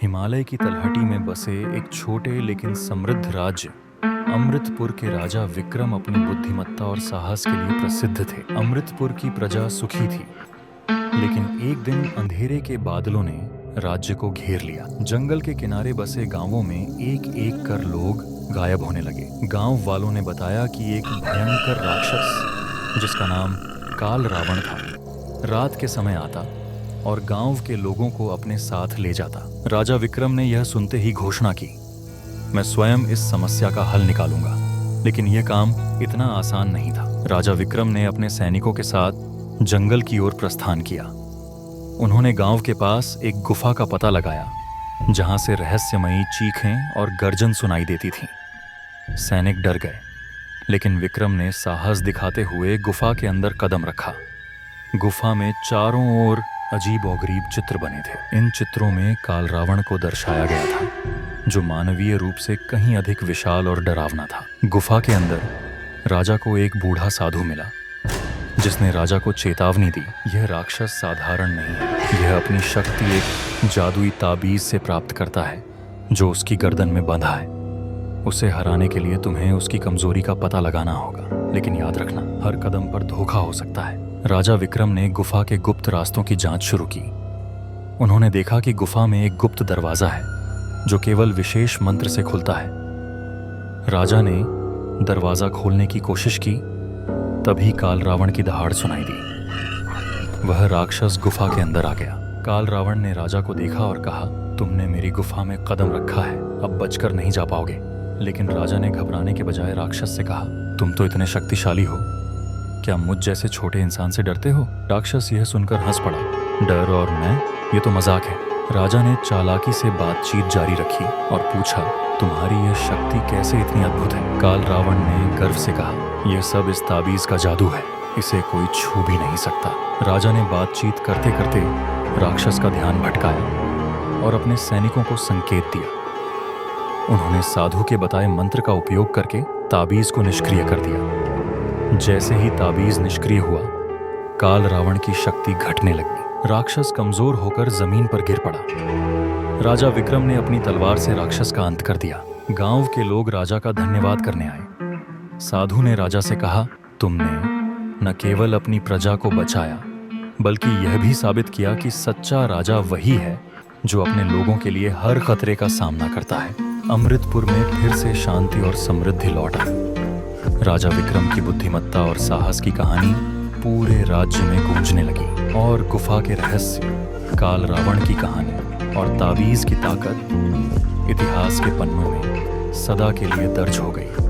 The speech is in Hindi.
हिमालय की तलहटी में बसे एक छोटे लेकिन समृद्ध राज्य अमृतपुर के राजा विक्रम अपनी बुद्धिमत्ता और साहस के लिए प्रसिद्ध थे। अमृतपुर की प्रजा सुखी थी, लेकिन एक दिन अंधेरे के बादलों ने राज्य को घेर लिया। जंगल के किनारे बसे गांवों में एक एक कर लोग गायब होने लगे। गांव वालों ने बताया कि एक भयंकर राक्षस जिसका नाम काल रावण था, रात के समय आता और गांव के लोगों को अपने साथ ले जाता। राजा विक्रम ने यह सुनते ही घोषणा की, मैं स्वयं इस समस्या का हल निकालूंगा। लेकिन यह काम इतना आसान नहीं था। राजा विक्रम ने अपने सैनिकों के साथ जंगल की ओर प्रस्थान किया। उन्होंने गांव के पास एक गुफा का पता लगाया, जहां से रहस्यमयी चीखें और गर्जन सुनाई देती थीं। सैनिक डर गए, लेकिन विक्रम ने साहस दिखाते हुए गुफा के अंदर कदम रखा। गुफा में चारों ओर अजीब-ओ-गरीब चित्र बने थे। इन चित्रों में काल रावण को दर्शाया गया था, जो मानवीय रूप से कहीं अधिक विशाल और डरावना था। गुफा के अंदर राजा को एक बूढ़ा साधु मिला, जिसने राजा को चेतावनी दी, यह राक्षस साधारण नहीं है। यह अपनी शक्ति एक जादुई ताबीज से प्राप्त करता है, जो उसकी गर्दन में बंधा है। उसे हराने के लिए तुम्हें उसकी कमजोरी का पता लगाना होगा, लेकिन याद रखना, हर कदम पर धोखा हो सकता है। राजा विक्रम ने गुफा के गुप्त रास्तों की जांच शुरू की। उन्होंने देखा कि गुफा में एक गुप्त दरवाजा है, जो केवल विशेष मंत्र से खुलता है। राजा ने दरवाजा खोलने की कोशिश की, तभी काल रावण की दहाड़ सुनाई दी। वह राक्षस गुफा के अंदर आ गया। काल रावण ने राजा को देखा और कहा, तुमने मेरी गुफा में कदम रखा है, अब बचकर नहीं जा पाओगे। लेकिन राजा ने घबराने के बजाय राक्षस से कहा, तुम तो इतने शक्तिशाली हो, क्या मुझ जैसे छोटे इंसान से डरते हो? राक्षस यह सुनकर हंस पड़ा, डर और मैं, ये तो मजाक है। राजा ने चालाकी से बातचीत जारी रखी और पूछा, तुम्हारी यह शक्ति कैसे इतनी अद्भुत है? काल रावण ने गर्व से कहा, यह सब इस ताबीज का जादू है, इसे कोई छू भी नहीं सकता। राजा ने बातचीत करते करते राक्षस का ध्यान भटकाया और अपने सैनिकों को संकेत दिया। उन्होंने साधु के बताए मंत्र का उपयोग करके ताबीज को निष्क्रिय कर दिया। जैसे ही ताबीज निष्क्रिय हुआ, काल रावण की शक्ति घटने लगी। राक्षस कमजोर होकर जमीन पर गिर पड़ा। राजा विक्रम ने अपनी तलवार से राक्षस का अंत कर दिया। गांव के लोग राजा का धन्यवाद करने आए। साधु ने राजा से कहा, तुमने न केवल अपनी प्रजा को बचाया, बल्कि यह भी साबित किया कि सच्चा राजा वही है जो अपने लोगों के लिए हर खतरे का सामना करता है। अमृतपुर में फिर से शांति और समृद्धि लौट आई। राजा विक्रम की बुद्धिमत्ता और साहस की कहानी पूरे राज्य में गूंजने लगी, और गुफा के रहस्य, काल रावण की कहानी और ताबीज की ताकत इतिहास के पन्नों में सदा के लिए दर्ज हो गई।